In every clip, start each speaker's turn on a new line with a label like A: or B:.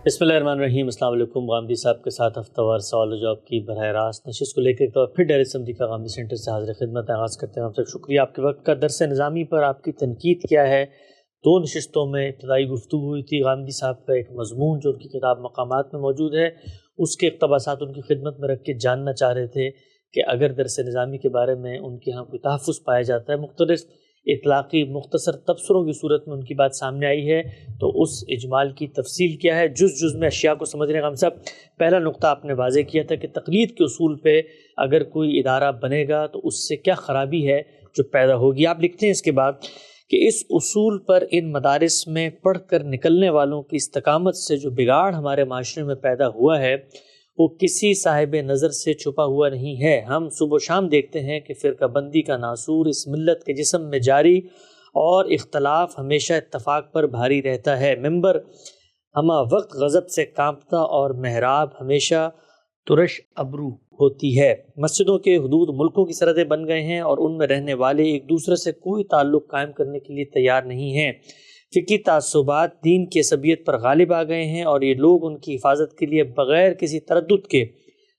A: بسم اللہ الرحمن الرحیم۔ السلام علیکم۔ غامدی صاحب کے ساتھ ہفتہ وار سوال و جواب کی براہ راست نشست کو لے کر ایک بار پھر ڈیر اسمبلی کا غامدی سینٹر سے حاضر خدمت آغاز کرتے ہیں۔ آپ سے شکریہ آپ کے وقت کا۔ درس نظامی پر آپ کی تنقید کیا ہے؟ 2 نشستوں میں ابتدائی گفتگو ہوئی تھی۔ غامدی صاحب کا ایک مضمون جو ان کی کتاب مقامات میں موجود ہے، اس کے اقتباسات ان کی خدمت میں رکھ کے جاننا چاہ رہے تھے کہ اگر درس نظامی کے بارے میں ان کے ہاں کوئی تحفظ پایا جاتا ہے، مختلف اطلاقی مختصر تبصروں کی صورت میں ان کی بات سامنے آئی ہے، تو اس اجمال کی تفصیل کیا ہے؟ جز میں اشیاء کو سمجھنے کا ہم سب پہلا نقطہ آپ نے واضح کیا تھا کہ تقلید کے اصول پہ اگر کوئی ادارہ بنے گا تو اس سے کیا خرابی ہے جو پیدا ہوگی۔ آپ لکھتے ہیں اس کے بعد کہ اس اصول پر ان مدارس میں پڑھ کر نکلنے والوں کی استقامت سے جو بگاڑ ہمارے معاشرے میں پیدا ہوا ہے وہ کسی صاحب نظر سے چھپا ہوا نہیں ہے۔ ہم صبح و شام دیکھتے ہیں کہ فرقہ بندی کا ناسور اس ملت کے جسم میں جاری اور اختلاف ہمیشہ اتفاق پر بھاری رہتا ہے۔ ممبر ہمہ وقت غضب سے کانپتا اور محراب ہمیشہ ترش ابرو ہوتی ہے۔ مسجدوں کے حدود ملکوں کی سرحدیں بن گئے ہیں اور ان میں رہنے والے ایک دوسرے سے کوئی تعلق قائم کرنے کے لیے تیار نہیں ہیں۔ فقہی تعصبات دین کی عصبیت پر غالب آ گئے ہیں اور یہ لوگ ان کی حفاظت کے لیے بغیر کسی تردد کے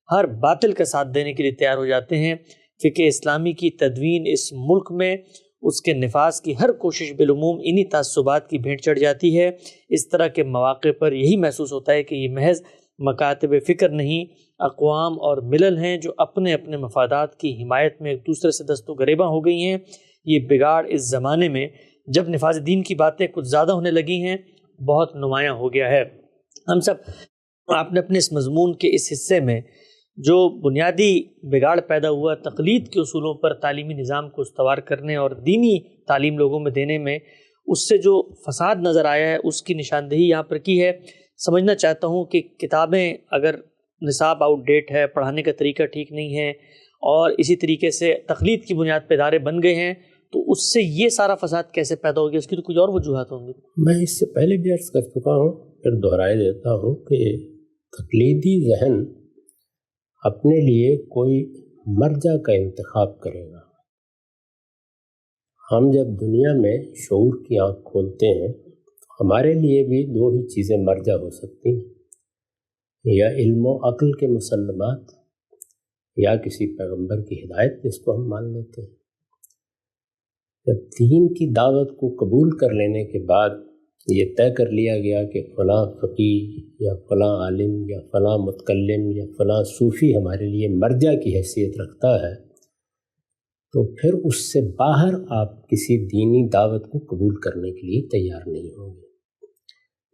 A: ہر باطل کا ساتھ دینے کے لیے تیار ہو جاتے ہیں۔ فقہ اسلامی کی تدوین اس ملک میں اس کے نفاذ کی ہر کوشش بالعموم انہی تعصبات کی بھینٹ چڑھ جاتی ہے۔ اس طرح کے مواقع پر یہی محسوس ہوتا ہے کہ یہ محض مکاتب فکر نہیں، اقوام اور ملل ہیں جو اپنے اپنے مفادات کی حمایت میں ایک دوسرے سے دست و گریباں ہو گئی ہیں۔ یہ بگاڑ اس زمانے میں جب نفاذ دین کی باتیں کچھ زیادہ ہونے لگی ہیں بہت نمایاں ہو گیا ہے۔ ہم سب آپ نے اپنے اس مضمون کے اس حصے میں جو بنیادی بگاڑ پیدا ہوا تقلید کے اصولوں پر تعلیمی نظام کو استوار کرنے اور دینی تعلیم لوگوں میں دینے میں، اس سے جو فساد نظر آیا ہے اس کی نشاندہی یہاں پر کی ہے۔ سمجھنا چاہتا ہوں کہ کتابیں اگر نصاب آؤٹ ڈیٹ ہے، پڑھانے کا طریقہ ٹھیک نہیں ہے اور اسی طریقے سے تقلید کی بنیاد پہ ادارے بن گئے ہیں تو اس سے یہ سارا فساد کیسے پیدا ہو گیا؟ اس کی تو کچھ اور وجوہات ہوں گی۔
B: میں اس سے پہلے بھی عرض کر چکا ہوں، پھر دہرائے دیتا ہوں کہ تقلیدی ذہن اپنے لیے کوئی مرجع کا انتخاب کرے گا۔ ہم جب دنیا میں شعور کی آنکھ کھولتے ہیں تو ہمارے لیے بھی 2 ہی چیزیں مرجع ہو سکتی ہیں، یا علم و عقل کے مسلمات یا کسی پیغمبر کی ہدایت، جس کو ہم مان لیتے ہیں۔ جب دین کی دعوت کو قبول کر لینے کے بعد یہ طے کر لیا گیا کہ فلاں فقیہ یا فلاں عالم یا فلاں متکلم یا فلاں صوفی ہمارے لیے مرجع کی حیثیت رکھتا ہے، تو پھر اس سے باہر آپ کسی دینی دعوت کو قبول کرنے کے لیے تیار نہیں ہوں گے۔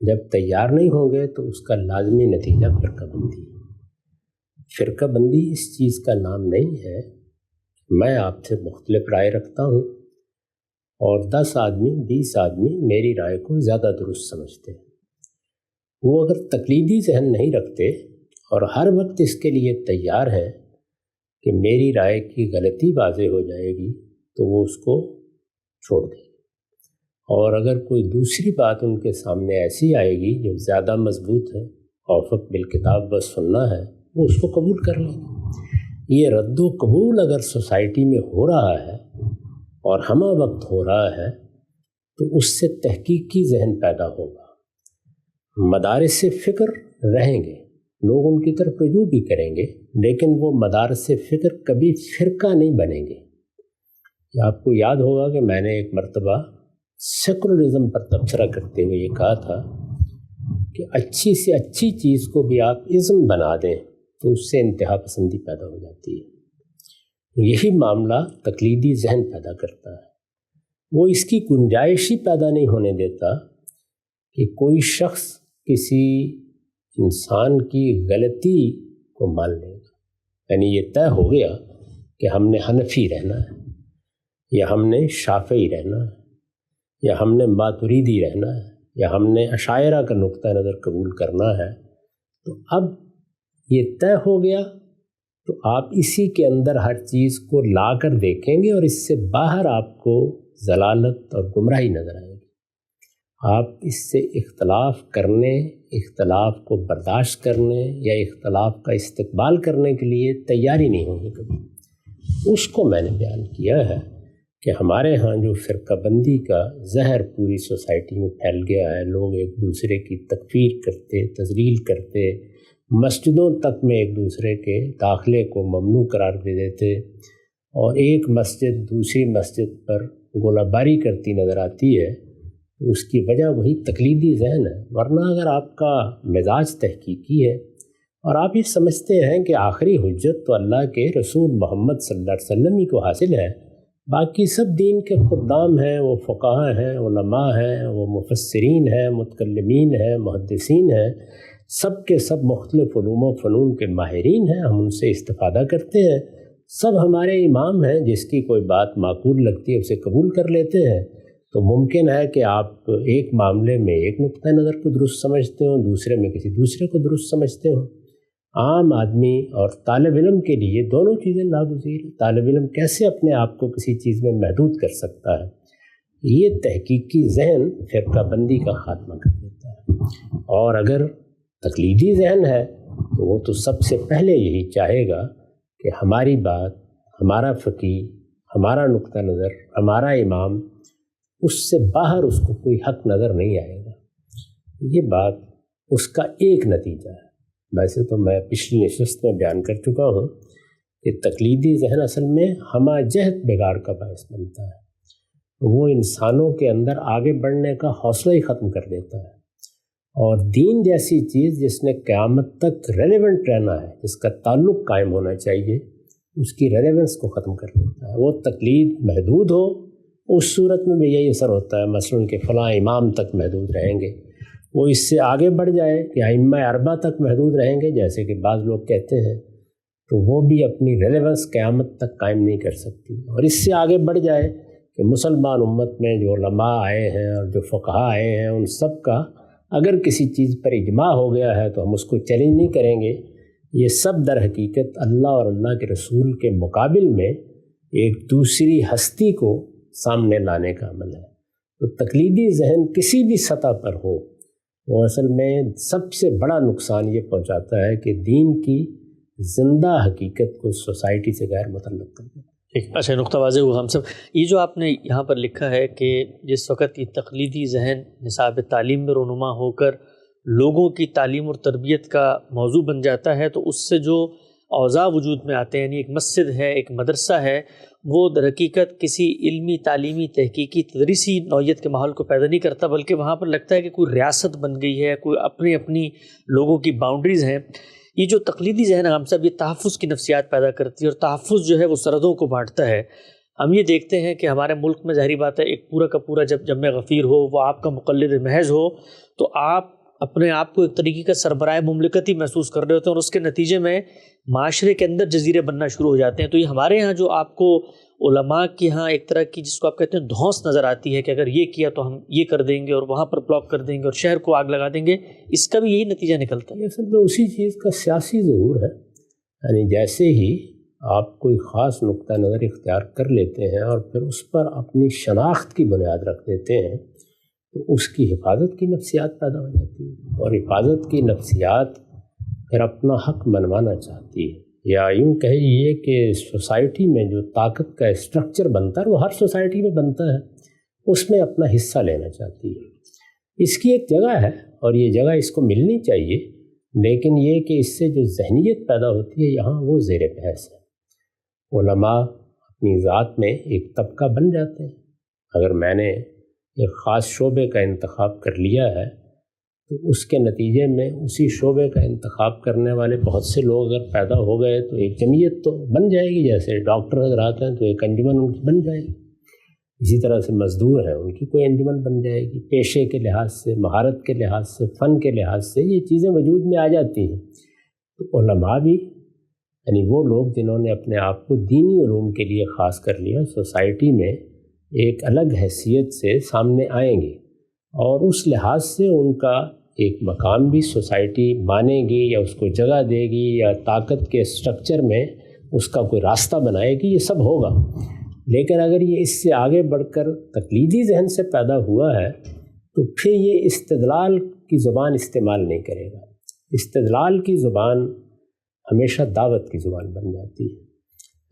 B: جب تیار نہیں ہوں گے تو اس کا لازمی نتیجہ فرقہ بندی ہے۔ فرقہ بندی اس چیز کا نام نہیں ہے میں آپ سے مختلف رائے رکھتا ہوں اور 10 آدمی 20 آدمی میری رائے کو زیادہ درست سمجھتے ہیں۔ وہ اگر تقلیدی ذہن نہیں رکھتے اور ہر وقت اس کے لیے تیار ہے کہ میری رائے کی غلطی واضح ہو جائے گی تو وہ اس کو چھوڑ دیں، اور اگر کوئی دوسری بات ان کے سامنے ایسی آئے گی جو زیادہ مضبوط ہے، اوفق بالکتاب و سنہ ہے، وہ اس کو قبول کر لیں گے۔ یہ رد و قبول اگر سوسائٹی میں ہو رہا ہے اور ہمہ وقت ہو رہا ہے تو اس سے تحقیقی ذہن پیدا ہوگا۔ مدارس فکر رہیں گے، لوگ ان کی طرف رجوع بھی کریں گے، لیکن وہ مدارس فکر کبھی فرقہ نہیں بنیں گے۔ آپ کو یاد ہوگا کہ میں نے ایک مرتبہ سیکولرزم پر تبصرہ کرتے ہوئے یہ کہا تھا کہ اچھی سے اچھی چیز کو بھی آپ ازم بنا دیں تو اس سے انتہا پسندی پیدا ہو جاتی ہے۔ یہی معاملہ تقلیدی ذہن پیدا کرتا ہے۔ وہ اس کی گنجائش ہی پیدا نہیں ہونے دیتا کہ کوئی شخص کسی انسان کی غلطی کو مان لے گا۔ یعنی یہ طے ہو گیا کہ ہم نے حنفی رہنا ہے، یا ہم نے شافعی رہنا ہے، یا ہم نے ماتریدی رہنا ہے، یا ہم نے اشاعرہ کا نقطہ نظر قبول کرنا ہے، تو اب یہ طے ہو گیا تو آپ اسی کے اندر ہر چیز کو لا کر دیکھیں گے اور اس سے باہر آپ کو ضلالت اور گمراہی نظر آئے گی۔ آپ اس سے اختلاف کرنے، اختلاف کو برداشت کرنے یا اختلاف کا استقبال کرنے کے لیے تیاری نہیں ہوں گے کبھی۔ اس کو میں نے بیان کیا ہے کہ ہمارے ہاں جو فرقہ بندی کا زہر پوری سوسائٹی میں پھیل گیا ہے، لوگ ایک دوسرے کی تکفیر کرتے، تذلیل کرتے، مسجدوں تک میں ایک دوسرے کے داخلے کو ممنوع قرار دے دیتے، اور ایک مسجد دوسری مسجد پر گولہ باری کرتی نظر آتی ہے، تو اس کی وجہ وہی تقلیدی ذہن ہے۔ ورنہ اگر آپ کا مزاج تحقیقی ہے اور آپ یہ سمجھتے ہیں کہ آخری حجت تو اللہ کے رسول محمد صلی اللہ علیہ وسلم ہی کو حاصل ہے، باقی سب دین کے خدام ہیں، وہ فقہاء ہیں، علماء ہیں، وہ مفسرین ہیں، متکلمین ہیں، محدثین ہیں، سب کے سب مختلف علوم و فنون کے ماہرین ہیں، ہم ان سے استفادہ کرتے ہیں، سب ہمارے امام ہیں، جس کی کوئی بات معقول لگتی ہے اسے قبول کر لیتے ہیں، تو ممکن ہے کہ آپ ایک معاملے میں ایک نقطہ نظر کو درست سمجھتے ہوں، دوسرے میں کسی دوسرے کو درست سمجھتے ہوں۔ عام آدمی اور طالب علم کے لیے دونوں چیزیں ناگزیر ہیں۔ طالب علم کیسے اپنے آپ کو کسی چیز میں محدود کر سکتا ہے؟ یہ تحقیقی ذہن فرقہ بندی کا خاتمہ کر دیتا ہے۔ اور اگر تقلیدی ذہن ہے تو وہ تو سب سے پہلے یہی چاہے گا کہ ہماری بات، ہمارا فقیہ، ہمارا نقطہ نظر، ہمارا امام، اس سے باہر اس کو کوئی حق نظر نہیں آئے گا۔ یہ بات اس کا ایک نتیجہ ہے۔ ویسے تو میں پچھلی نشست میں بیان کر چکا ہوں کہ تقلیدی ذہن اصل میں ہمہ جہت بگاڑ کا باعث بنتا ہے، وہ انسانوں کے اندر آگے بڑھنے کا حوصلہ ہی ختم کر دیتا ہے، اور دین جیسی چیز جس نے قیامت تک ریلیونٹ رہنا ہے، جس کا تعلق قائم ہونا چاہیے، اس کی ریلیونس کو ختم کر دیتا ہے۔ وہ تقلید محدود ہو، اس صورت میں بھی یہی اثر ہوتا ہے، مثلاً کہ فلاں امام تک محدود رہیں گے، وہ اس سے آگے بڑھ جائے کہ ائمہ اربعہ تک محدود رہیں گے جیسے کہ بعض لوگ کہتے ہیں، تو وہ بھی اپنی ریلیونس قیامت تک قائم نہیں کر سکتی، اور اس سے آگے بڑھ جائے کہ مسلمان امت میں جو علماء آئے ہیں اور جو فقہاء آئے ہیں، ان سب کا اگر کسی چیز پر اجماع ہو گیا ہے تو ہم اس کو چیلنج نہیں کریں گے۔ یہ سب در حقیقت اللہ اور اللہ کے رسول کے مقابل میں ایک دوسری ہستی کو سامنے لانے کا عمل ہے۔ تو تقلیدی ذہن کسی بھی سطح پر ہو، وہ اصل میں سب سے بڑا نقصان یہ پہنچاتا ہے کہ دین کی زندہ حقیقت کو سوسائٹی سے غیر متعلق کر دیتا ہے۔
A: ایک اچھا نقطہ واضح ہوا ہم سب۔ یہ جو آپ نے یہاں پر لکھا ہے کہ جس وقت یہ تقلیدی ذہن نصاب تعلیم میں رونما ہو کر لوگوں کی تعلیم اور تربیت کا موضوع بن جاتا ہے، تو اس سے جو اوضاع وجود میں آتے ہیں، یعنی ایک مسجد ہے، ایک مدرسہ ہے، وہ در حقیقت کسی علمی، تعلیمی، تحقیقی، تدریسی نوعیت کے ماحول کو پیدا نہیں کرتا، بلکہ وہاں پر لگتا ہے کہ کوئی ریاست بن گئی ہے، کوئی اپنی لوگوں کی باؤنڈریز ہیں۔ یہ جو تقلیدی ذہن ہے ہم سب، یہ تحفظ کی نفسیات پیدا کرتی ہے، اور تحفظ جو ہے وہ سرحدوں کو بانٹتا ہے۔ ہم یہ دیکھتے ہیں کہ ہمارے ملک میں ظاہری بات ہے ایک پورا کا پورا جب جمع غفیر ہو، وہ آپ کا مقلد محض ہو، تو آپ اپنے آپ کو ایک طریقے کا سربراہ مملکت ہی محسوس کر رہے ہوتے ہیں، اور اس کے نتیجے میں معاشرے کے اندر جزیرے بننا شروع ہو جاتے ہیں۔ تو یہ ہمارے ہاں جو آپ کو علماء کی ہاں ایک طرح کی جس کو آپ کہتے ہیں دھونس نظر آتی ہے کہ اگر یہ کیا تو ہم یہ کر دیں گے، اور وہاں پر بلاک کر دیں گے، اور شہر کو آگ لگا دیں گے، اس کا بھی یہی نتیجہ نکلتا ہے۔
B: یہ اصل میں اسی چیز کا سیاسی ظہور ہے، یعنی جیسے ہی آپ کوئی خاص نقطہ نظر اختیار کر لیتے ہیں اور پھر اس پر اپنی شناخت کی بنیاد رکھ دیتے ہیں، تو اس کی حفاظت کی نفسیات پیدا ہو جاتی ہے، اور حفاظت کی نفسیات پھر اپنا حق منوانا چاہتی ہے، یا یوں کہیے کہ سوسائٹی میں جو طاقت کا اسٹرکچر بنتا ہے، وہ ہر سوسائٹی میں بنتا ہے، اس میں اپنا حصہ لینا چاہتی ہے۔ اس کی ایک جگہ ہے، اور یہ جگہ اس کو ملنی چاہیے، لیکن یہ کہ اس سے جو ذہنیت پیدا ہوتی ہے یہاں، وہ زیر بحث ہے۔ علماء اپنی ذات میں ایک طبقہ بن جاتے ہیں۔ اگر میں نے ایک خاص شعبے کا انتخاب کر لیا ہے، تو اس کے نتیجے میں اسی شعبے کا انتخاب کرنے والے بہت سے لوگ اگر پیدا ہو گئے تو ایک جمعیت تو بن جائے گی، جیسے ڈاکٹر اگر آتے ہیں تو ایک انجمن ان کی بن جائے گی، اسی طرح سے مزدور ہیں ان کی کوئی انجمن بن جائے گی، پیشے کے لحاظ سے، مہارت کے لحاظ سے، فن کے لحاظ سے یہ چیزیں وجود میں آ جاتی ہیں۔ تو علماء بھی، یعنی وہ لوگ جنہوں نے اپنے آپ کو دینی علوم کے لیے خاص کر لیا، سوسائٹی میں ایک الگ حیثیت سے سامنے آئیں گے، اور اس لحاظ سے ان کا ایک مقام بھی سوسائٹی مانے گی، یا اس کو جگہ دے گی، یا طاقت کے اسٹرکچر میں اس کا کوئی راستہ بنائے گی، یہ سب ہوگا۔ لیکن اگر یہ اس سے آگے بڑھ کر تقلیدی ذہن سے پیدا ہوا ہے، تو پھر یہ استدلال کی زبان استعمال نہیں کرے گا۔ استدلال کی زبان ہمیشہ دعوت کی زبان بن جاتی ہے،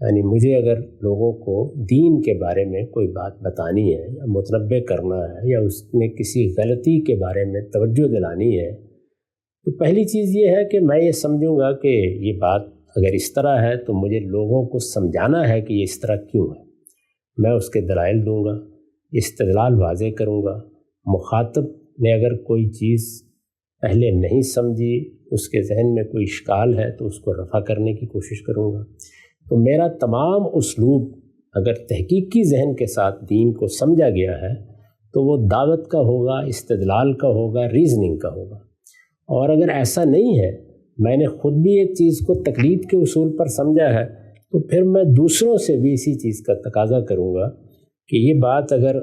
B: یعنی مجھے اگر لوگوں کو دین کے بارے میں کوئی بات بتانی ہے یا متنبع کرنا ہے یا اس میں کسی غلطی کے بارے میں توجہ دلانی ہے، تو پہلی چیز یہ ہے کہ میں یہ سمجھوں گا کہ یہ بات اگر اس طرح ہے تو مجھے لوگوں کو سمجھانا ہے کہ یہ اس طرح کیوں ہے۔ میں اس کے دلائل دوں گا، استدلال واضح کروں گا۔ مخاطب نے اگر کوئی چیز پہلے نہیں سمجھی، اس کے ذہن میں کوئی اشکال ہے تو اس کو رفع کرنے کی کوشش کروں گا۔ تو میرا تمام اسلوب اگر تحقیقی ذہن کے ساتھ دین کو سمجھا گیا ہے تو وہ دعوت کا ہوگا، استدلال کا ہوگا، ریزننگ کا ہوگا۔ اور اگر ایسا نہیں ہے، میں نے خود بھی ایک چیز کو تقلید کے اصول پر سمجھا ہے، تو پھر میں دوسروں سے بھی اسی چیز کا تقاضا کروں گا کہ یہ بات اگر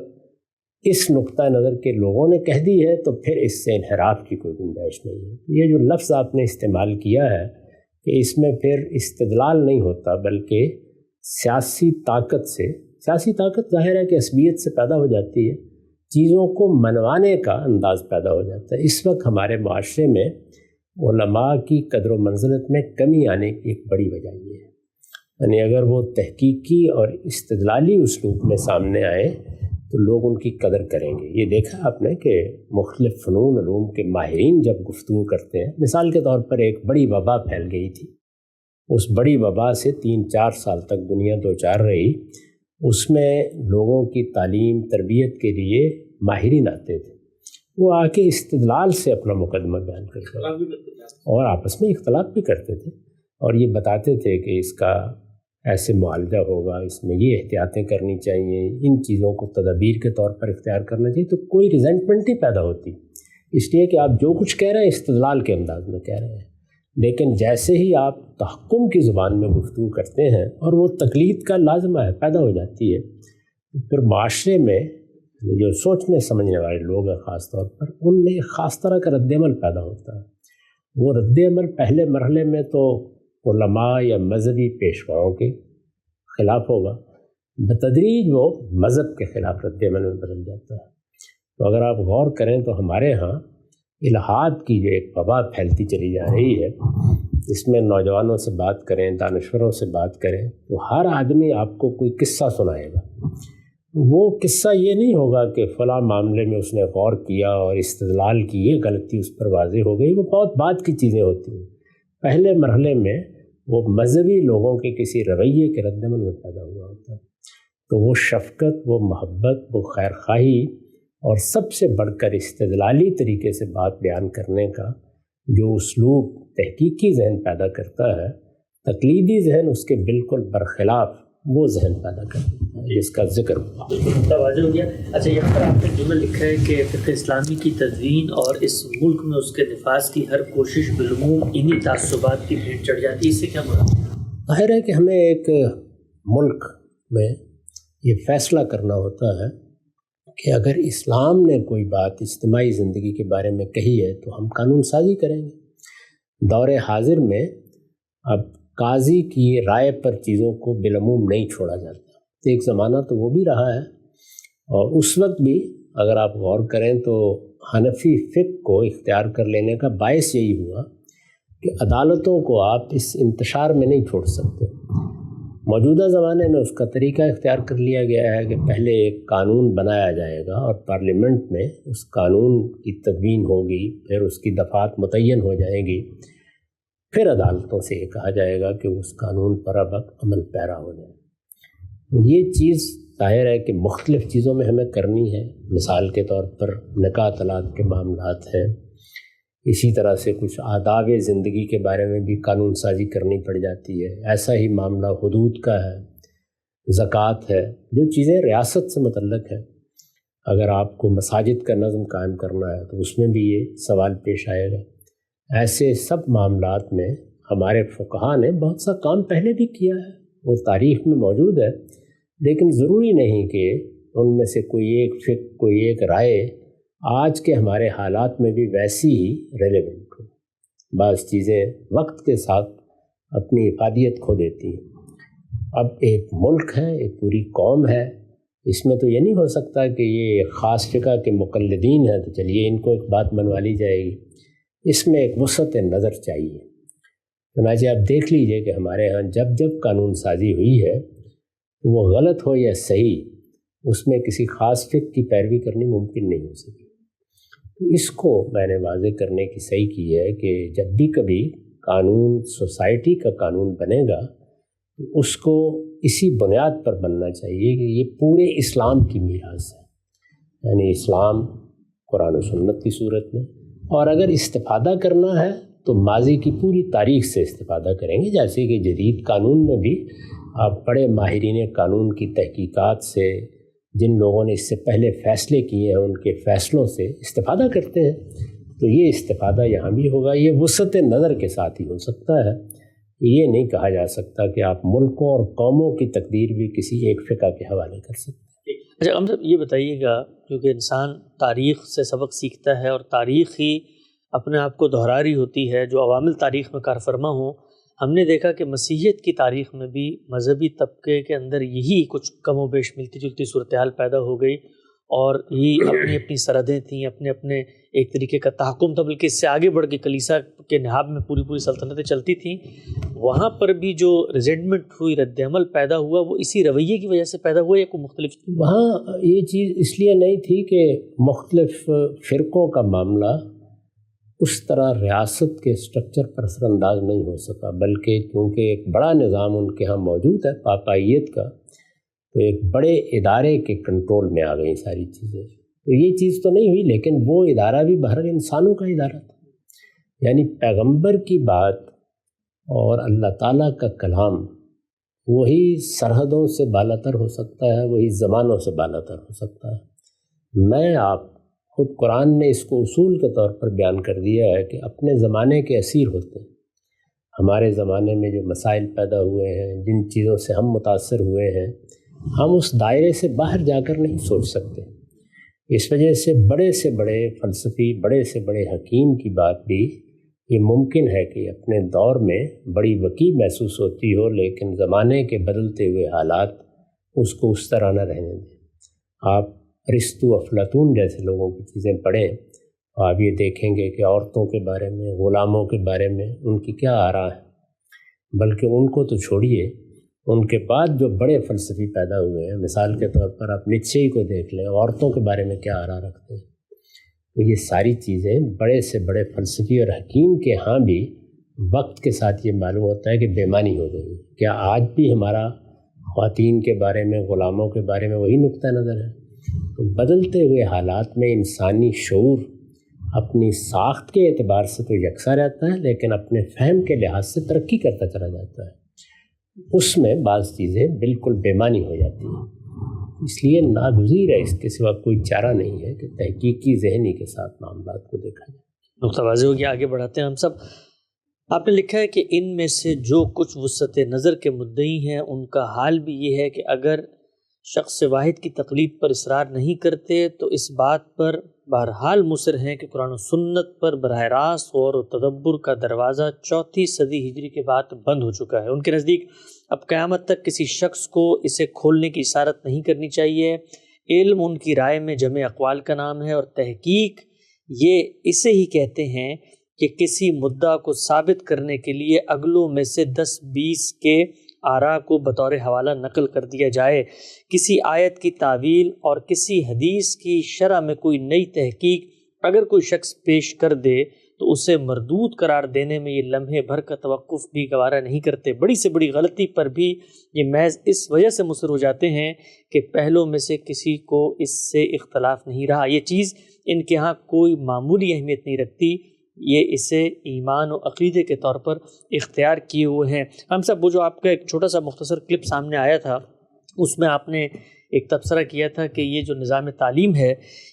B: اس نقطہ نظر کے لوگوں نے کہہ دی ہے تو پھر اس سے انحراف کی کوئی گنجائش نہیں ہے۔ یہ جو لفظ آپ نے استعمال کیا ہے کہ اس میں پھر استدلال نہیں ہوتا بلکہ سیاسی طاقت سے، سیاسی طاقت ظاہر ہے کہ عصبیت سے پیدا ہو جاتی ہے، چیزوں کو منوانے کا انداز پیدا ہو جاتا ہے۔ اس وقت ہمارے معاشرے میں علماء کی قدر و منزلت میں کمی آنے کی ایک بڑی وجہ یہ ہے، یعنی اگر وہ تحقیقی اور استدلالی اسلوب میں سامنے آئے تو لوگ ان کی قدر کریں گے۔ یہ دیکھا آپ نے کہ مختلف فنون علوم کے ماہرین جب گفتگو کرتے ہیں، مثال کے طور پر ایک بڑی وبا پھیل گئی تھی، اس بڑی وبا سے 3-4 سال تک دنیا دوچار رہی، اس میں لوگوں کی تعلیم تربیت کے لیے ماہرین آتے تھے، وہ آ کے استدلال سے اپنا مقدمہ بیان کرتے تھے اور آپس میں اختلاف بھی کرتے تھے اور یہ بتاتے تھے کہ اس کا ایسے معالجہ ہوگا، اس میں یہ احتیاطیں کرنی چاہیے، ان چیزوں کو تدابیر کے طور پر اختیار کرنا چاہیے، تو کوئی ریزنٹمنٹ ہی پیدا ہوتی، اس لیے کہ آپ جو کچھ کہہ رہے ہیں استدلال کے انداز میں کہہ رہے ہیں۔ لیکن جیسے ہی آپ تحکم کی زبان میں گفتگو کرتے ہیں اور وہ تقلید کا لازمہ ہے، پیدا ہو جاتی ہے، پھر معاشرے میں جو سوچنے سمجھنے والے لوگ ہیں خاص طور پر، ان میں ایک خاص طرح کا رد عمل پیدا ہوتا ہے۔ وہ رد عمل پہلے مرحلے میں تو علماء یا مذہبی پیشواؤں کے خلاف ہوگا، بتدریج وہ مذہب کے خلاف رد عمل میں بدل جاتا ہے۔ تو اگر آپ غور کریں تو ہمارے ہاں الحاد کی جو ایک وبا پھیلتی چلی جا رہی ہے، اس میں نوجوانوں سے بات کریں، دانشوروں سے بات کریں، تو ہر آدمی آپ کو کوئی قصہ سنائے گا۔ وہ قصہ یہ نہیں ہوگا کہ فلاں معاملے میں اس نے غور کیا اور استدلال کی یہ غلطی اس پر واضح ہو گئی، وہ بہت بعد کی چیزیں ہوتی ہیں۔ پہلے مرحلے میں وہ مذہبی لوگوں کے کسی رویے کے رد عمل میں پیدا ہوا ہوتا ہے، تو وہ شفقت، وہ محبت، وہ خیر خواہی اور سب سے بڑھ کر استدلالی طریقے سے بات بیان کرنے کا جو اسلوب تحقیقی ذہن پیدا کرتا ہے، تقلیدی ذہن اس کے بالکل برخلاف وہ ذہن پیدا کرتا ہے جس کا ذکر ہوا۔
A: واضح ہو گیا۔ اچھا، یہاں پر آپ نے جملہ لکھا ہے کہ فقہ اسلامی کی تدوین اور اس ملک میں اس کے نفاذ کی ہر کوشش بالعموم انہی تعصبات کی بھیٹ چڑھ جاتی ہے، اس سے کیا مراد؟
B: ظاہر ہے کہ ہمیں ایک ملک میں یہ فیصلہ کرنا ہوتا ہے کہ اگر اسلام نے کوئی بات اجتماعی زندگی کے بارے میں کہی ہے تو ہم قانون سازی کریں گے۔ دور حاضر میں اب قاضی کی رائے پر چیزوں کو بالعموم نہیں چھوڑا جاتا، ایک زمانہ تو وہ بھی رہا ہے، اور اس وقت بھی اگر آپ غور کریں تو حنفی فقہ کو اختیار کر لینے کا باعث یہی ہوا کہ عدالتوں کو آپ اس انتشار میں نہیں چھوڑ سکتے۔ موجودہ زمانے میں اس کا طریقہ اختیار کر لیا گیا ہے کہ پہلے ایک قانون بنایا جائے گا اور پارلیمنٹ میں اس قانون کی تدوین ہوگی، پھر اس کی دفعات متعین ہو جائیں گی، پھر عدالتوں سے یہ کہا جائے گا کہ اس قانون پر اب عمل پیرا ہو جائے۔ تو یہ چیز ظاہر ہے کہ مختلف چیزوں میں ہمیں کرنی ہے، مثال کے طور پر نکاح طلاق کے معاملات ہیں، اسی طرح سے کچھ آداب زندگی کے بارے میں بھی قانون سازی کرنی پڑ جاتی ہے، ایسا ہی معاملہ حدود کا ہے، زکوٰۃ ہے، جو چیزیں ریاست سے متعلق ہیں۔ اگر آپ کو مساجد کا نظم قائم کرنا ہے تو اس میں بھی یہ سوال پیش آئے گا۔ ایسے سب معاملات میں ہمارے فقہاء نے بہت سا کام پہلے بھی کیا ہے، وہ تاریخ میں موجود ہے، لیکن ضروری نہیں کہ ان میں سے کوئی ایک فقہ، کوئی ایک رائے آج کے ہمارے حالات میں بھی ویسی ہی ریلیونٹ ہو۔ بعض چیزیں وقت کے ساتھ اپنی افادیت کھو دیتی ہیں۔ اب ایک ملک ہے، ایک پوری قوم ہے، اس میں تو یہ نہیں ہو سکتا کہ یہ ایک خاص فقہ کے مقلدین ہیں تو چلیے ان کو ایک بات منوا لی جائے گی، اس میں ایک وسعت نظر چاہیے۔ چنانچہ آپ دیکھ لیجئے کہ ہمارے ہاں جب جب قانون سازی ہوئی ہے تو وہ غلط ہو یا صحیح، اس میں کسی خاص فقہ کی پیروی کرنی ممکن نہیں ہو سکی۔ تو اس کو میں نے واضح کرنے کی صحیح کی ہے کہ جب بھی کبھی قانون سوسائٹی کا قانون بنے گا تو اس کو اسی بنیاد پر بننا چاہیے کہ یہ پورے اسلام کی میراث ہے، یعنی اسلام قرآن و سنت کی صورت میں، اور اگر استفادہ کرنا ہے تو ماضی کی پوری تاریخ سے استفادہ کریں گے، جیسے کہ جدید قانون میں بھی آپ بڑے ماہرین قانون کی تحقیقات سے، جن لوگوں نے اس سے پہلے فیصلے کیے ہیں ان کے فیصلوں سے استفادہ کرتے ہیں، تو یہ استفادہ یہاں بھی ہوگا۔ یہ وسعت نظر کے ساتھ ہی ہو سکتا ہے، یہ نہیں کہا جا سکتا کہ آپ ملکوں اور قوموں کی تقدیر بھی کسی ایک فقہ کے حوالے کر سکتے ہیں۔
A: اچھا ہم صاحب یہ بتائیے گا، کیونکہ انسان تاریخ سے سبق سیکھتا ہے اور تاریخ ہی اپنے آپ کو دہرا رہی ہوتی ہے، جو عوامل تاریخ میں کار فرما ہوں۔ ہم نے دیکھا کہ مسیحیت کی تاریخ میں بھی مذہبی طبقے کے اندر یہی کچھ کم و بیش ملتی جلتی صورتحال پیدا ہو گئی، اور یہ اپنی اپنی سرحدیں تھیں، اپنے اپنے ایک طریقے کا تحکم تھا، بلکہ اس سے آگے بڑھ کے کلیسا کے نہاب میں پوری پوری سلطنتیں چلتی تھیں۔ وہاں پر بھی جو ریزنٹمنٹ ہوئی، رد عمل پیدا ہوا، وہ اسی رویے کی وجہ سے پیدا ہوا یا کوئی مختلف؟
B: وہاں یہ چیز اس لیے نہیں تھی کہ مختلف فرقوں کا معاملہ اس طرح ریاست کے اسٹرکچر پر اثر انداز نہیں ہو سکا، بلکہ کیونکہ ایک بڑا نظام ان کے ہاں موجود ہے پاپائیت کا، تو ایک بڑے ادارے کے کنٹرول میں آ گئی ساری چیزیں۔ تو یہ چیز تو نہیں ہوئی، لیکن وہ ادارہ بھی بہرحال انسانوں کا ادارہ تھا، یعنی پیغمبر کی بات اور اللہ تعالیٰ کا کلام وہی سرحدوں سے بالاتر ہو سکتا ہے، وہی زمانوں سے بالاتر ہو سکتا ہے۔ میں آپ خود قرآن نے اس کو اصول کے طور پر بیان کر دیا ہے کہ اپنے زمانے کے اسیر ہوتے ہیں۔ ہمارے زمانے میں جو مسائل پیدا ہوئے ہیں، جن چیزوں سے ہم متاثر ہوئے ہیں، ہم اس دائرے سے باہر جا کر نہیں سوچ سکتے۔ اس وجہ سے بڑے فلسفی، بڑے سے بڑے حکیم کی بات بھی یہ ممکن ہے کہ اپنے دور میں بڑی وسیع محسوس ہوتی ہو، لیکن زمانے کے بدلتے ہوئے حالات اس کو اس طرح نہ رہنے دیں۔ آپ ارسطو، افلاطون جیسے لوگوں کی چیزیں پڑھیں، آپ یہ دیکھیں گے کہ عورتوں کے بارے میں، غلاموں کے بارے میں ان کی کیا آراء ہے، بلکہ ان کو تو چھوڑیے، ان کے بعد جو بڑے فلسفی پیدا ہوئے ہیں، مثال کے طور پر آپ نیچے ہی کو دیکھ لیں، عورتوں کے بارے میں کیا آراء رکھتے ہیں۔ تو یہ ساری چیزیں بڑے سے بڑے فلسفی اور حکیم کے ہاں بھی وقت کے ساتھ یہ معلوم ہوتا ہے کہ بےمانی ہو گئی۔ کیا آج بھی ہمارا خواتین کے بارے میں، غلاموں کے بارے میں وہی نقطہ نظر ہے؟ تو بدلتے ہوئے حالات میں انسانی شعور اپنی ساخت کے اعتبار سے تو یکساں رہتا ہے، لیکن اپنے فہم کے لحاظ سے ترقی کرتا چلا جاتا ہے۔ اس میں بعض چیزیں بالکل بےمانی ہو جاتی ہیں، اس لیے ناگزیر ہے، اس کے سوا کوئی چارہ نہیں ہے کہ تحقیقی ذہنی کے ساتھ معاملات کو دیکھا جائے۔
A: نقطہ واضح ہو گیا، آگے بڑھاتے ہیں ہم سب۔ آپ نے لکھا ہے کہ ان میں سے جو کچھ وسعت نظر کے مدعی ہیں، ان کا حال بھی یہ ہے کہ اگر شخص واحد کی تقلید پر اصرار نہیں کرتے تو اس بات پر بہرحال مصر ہیں کہ قرآن و سنت پر براہ راست غور و تدبر کا دروازہ 4 صدی ہجری کے بعد بند ہو چکا ہے۔ ان کے نزدیک اب قیامت تک کسی شخص کو اسے کھولنے کی اشارت نہیں کرنی چاہیے۔ علم ان کی رائے میں جمع اقوال کا نام ہے، اور تحقیق یہ اسے ہی کہتے ہیں کہ کسی مدعا کو ثابت کرنے کے لیے اگلوں میں سے 10-20 کے آراء کو بطور حوالہ نقل کر دیا جائے۔ کسی آیت کی تعویل اور کسی حدیث کی شرح میں کوئی نئی تحقیق اگر کوئی شخص پیش کر دے تو اسے مردود قرار دینے میں یہ لمحے بھر کا توقف بھی گوارا نہیں کرتے۔ بڑی سے بڑی غلطی پر بھی یہ محض اس وجہ سے مصر ہو جاتے ہیں کہ پہلوں میں سے کسی کو اس سے اختلاف نہیں رہا۔ یہ چیز ان کے ہاں کوئی معمولی اہمیت نہیں رکھتی، یہ اسے ایمان و عقیدے کے طور پر اختیار کیے ہوئے ہیں۔ ہم سب وہ جو آپ کا ایک چھوٹا سا مختصر کلپ سامنے آیا تھا، اس میں آپ نے ایک تبصرہ کیا تھا کہ یہ جو نظام تعلیم ہے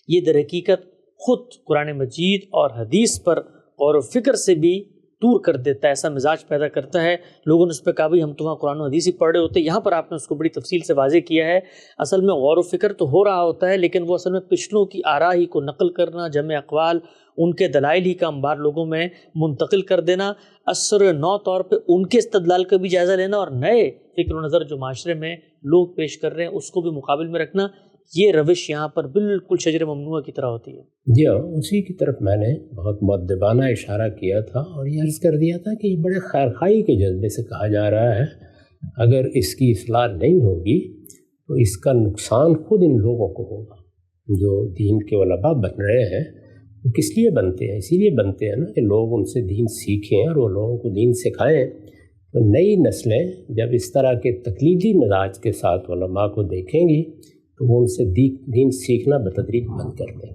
A: یہ در حقیقت خود قرآن مجید اور حدیث پر غور و فکر سے بھی دور کر دیتا ہے، ایسا مزاج پیدا کرتا ہے۔ لوگوں نے اس پہ کہا بھائی ہم تو وہاں قرآن و حدیث ہی پڑھ رہے ہوتے ہیں۔ یہاں پر آپ نے اس کو بڑی تفصیل سے واضح کیا ہے، اصل میں غور و فکر تو ہو رہا ہوتا ہے، لیکن وہ اصل میں پچھلوں کی آراء ہی کو نقل کرنا، جمع اقوال، ان کے دلائل ہی کا انبار لوگوں میں منتقل کر دینا، اثر نو طور پہ ان کے استدلال کا بھی جائزہ لینا، اور نئے فکر و نظر جو معاشرے میں لوگ پیش کر رہے ہیں اس کو بھی مقابل میں رکھنا، یہ روش یہاں پر بالکل شجر ممنوع کی طرح ہوتی ہے؟
B: جی ہاں، اسی کی طرف میں نے بہت مؤدبانہ اشارہ کیا تھا اور یہ عرض کر دیا تھا کہ یہ بڑے خیرخواہی کے جذبے سے کہا جا رہا ہے، اگر اس کی اصلاح نہیں ہوگی تو اس کا نقصان خود ان لوگوں کو ہوگا جو دین کے علماء بن رہے ہیں۔ وہ کس لیے بنتے ہیں؟ اسی لیے بنتے ہیں نا کہ لوگ ان سے دین سیکھیں اور وہ لوگوں کو دین سکھائیں۔ تو نئی نسلیں جب اس طرح کے تقلیدی مزاج کے ساتھ علماء کو دیکھیں گی تو وہ ان سے دین سیکھنا بتدریج بند کر دیں۔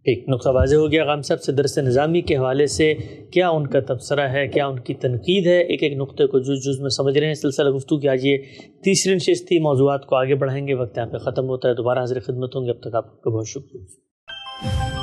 A: ایک نقطہ واضح ہو گیا غام صاحب سے درس نظامی کے حوالے سے کیا ان کا تبصرہ ہے، کیا ان کی تنقید ہے، ایک ایک نقطے کو جز میں سمجھ رہے ہیں۔ سلسلہ گفتگو کی آج یہ تیسری نشست تھی، موضوعات کو آگے بڑھائیں گے، وقت یہاں پہ ختم ہوتا ہے، دوبارہ حاضر خدمت ہوں گے، اب تک آپ کا بہت شکریہ۔